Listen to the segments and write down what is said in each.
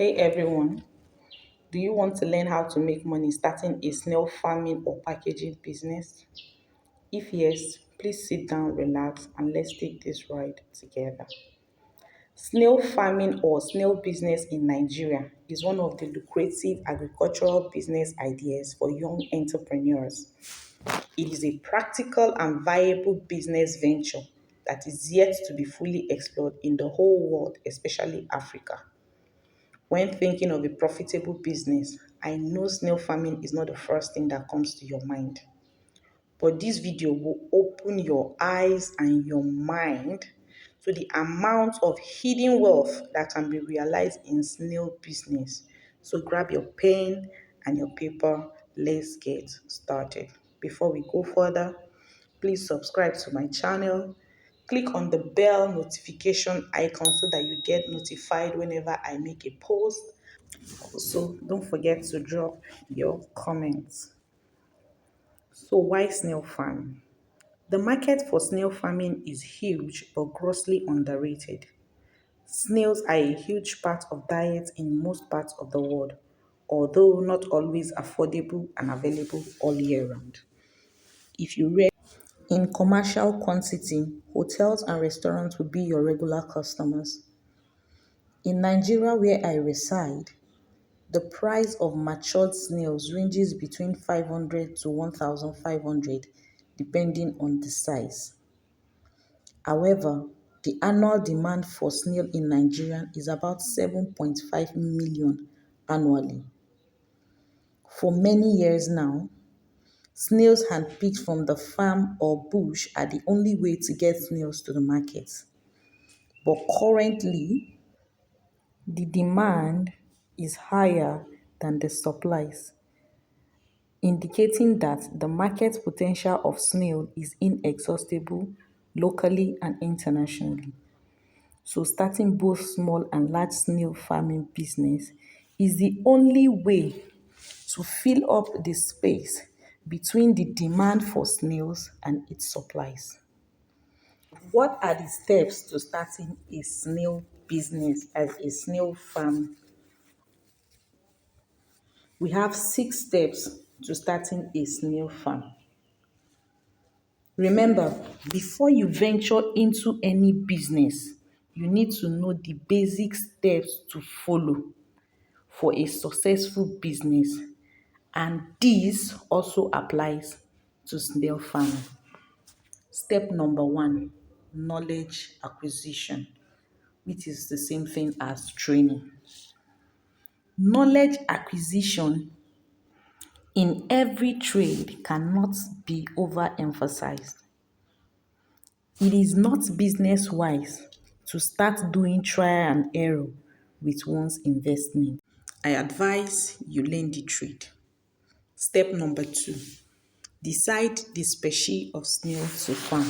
Hey everyone, do you want to learn how to make money starting a snail farming or packaging business? If yes, please sit down, relax, and let's take this ride together. Snail farming or snail business in Nigeria is one of the lucrative agricultural business ideas for young entrepreneurs. It is a practical and viable business venture that is yet to be fully explored in the whole world, especially Africa. When thinking of a profitable business, I know snail farming is not the first thing that comes to your mind. But this video will open your eyes and your mind to the amount of hidden wealth that can be realized in snail business. So grab your pen and your paper. Let's get started. Before we go further, please subscribe to my channel. Click on the bell notification icon so that you get notified whenever I make a post. Also, don't forget to drop your comments. So why snail farming? The market for snail farming is huge but grossly underrated. Snails are a huge part of diet in most parts of the world, although not always affordable and available all year round. If you read in commercial quantity, hotels and restaurants will be your regular customers. In Nigeria, where I reside, the price of matured snails ranges between 500 to 1,500 depending on the size. However, the annual demand for snail in Nigeria is about 7.5 million annually. For many years now, snails handpicked from the farm or bush are the only way to get snails to the market. But currently, the demand is higher than the supplies, indicating that the market potential of snail is inexhaustible locally and internationally. So starting both small and large snail farming business is the only way to fill up the space between the demand for snails and its supplies. What are the steps to starting a snail business as a snail farm? We have 6 steps to starting a snail farm. Remember, before you venture into any business, you need to know the basic steps to follow for a successful business, and this also applies to snail farming. Step number 1, knowledge acquisition, which is the same thing as training. Knowledge acquisition in every trade cannot be overemphasized. It is not business wise to start doing trial and error with one's investment. I advise you learn the trade. Step number 2, decide the species of snail to farm.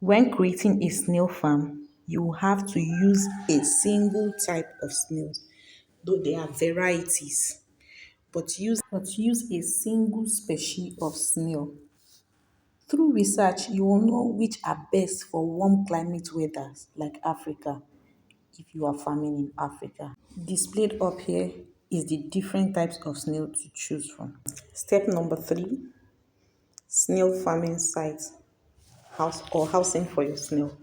When creating a snail farm, you will have to use a single type of snails, though there are varieties, but use a single species of snail. Through research, you will know which are best for warm climate weather like Africa, if you are farming in Africa. Displayed up here is the different types of snail to choose from. Step number 3, snail farming site, house or housing for your snail.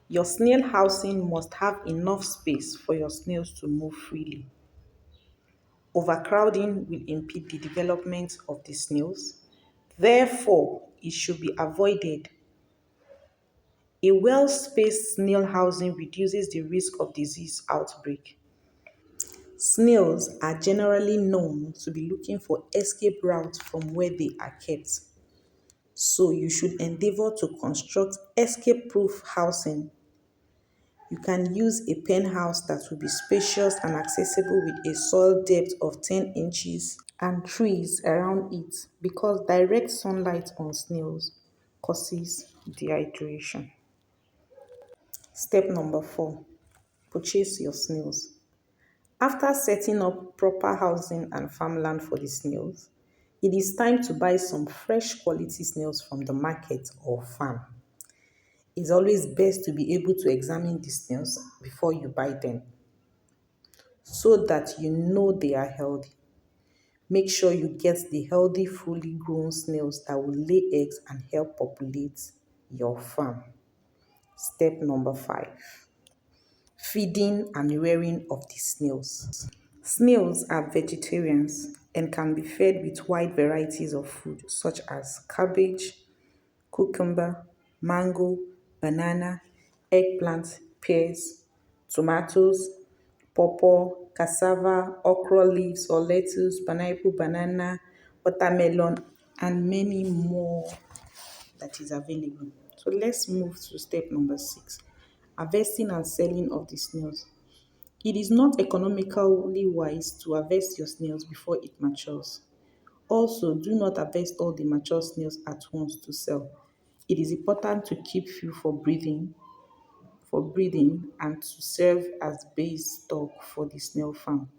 Your snail housing must have enough space for your snails to move freely. Overcrowding will impede the development of the snails. Therefore, it should be avoided. A well-spaced snail housing reduces the risk of disease outbreak. Snails are generally known to be looking for escape routes from where they are kept. So you should endeavor to construct escape-proof housing. You can use a pen house that will be spacious and accessible with a soil depth of 10 inches and trees around it, because direct sunlight on snails causes dehydration. Step number 4, purchase your snails. After setting up proper housing and farmland for the snails, it is time to buy some fresh quality snails from the market or farm. It's always best to be able to examine the snails before you buy them so that you know they are healthy. Make sure you get the healthy, fully grown snails that will lay eggs and help populate your farm. Step number 5, feeding and rearing of the snails. Snails are vegetarians and can be fed with wide varieties of food such as cabbage, cucumber, mango, banana, eggplant, pears, tomatoes, pawpaw, cassava, okra leaves or lettuce, pineapple, banana, watermelon, and many more that is available. So let's move to step number 6, harvesting and selling of the snails. It is not economically wise to harvest your snails before it matures. Also, do not harvest all the mature snails at once to sell. It is important to keep few for breeding and to serve as base stock for the snail farm.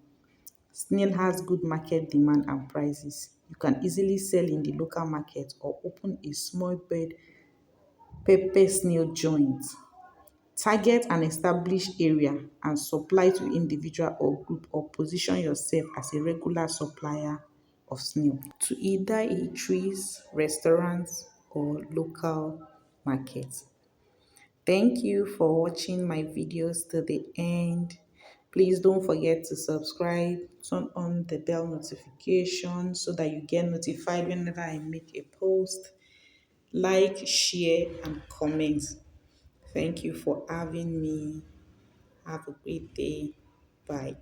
Snail has good market demand and prices. You can easily sell in the local market or open a small bed pepper snail joint. Target an established area and supply to individual or group, or position yourself as a regular supplier of snail to either eateries, restaurants, or local markets. Thank you for watching my videos to the end. Please don't forget to subscribe, turn on the bell notification so that you get notified whenever I make a post. Like, share, and comment. Thank you for having me. Have a great day. Bye.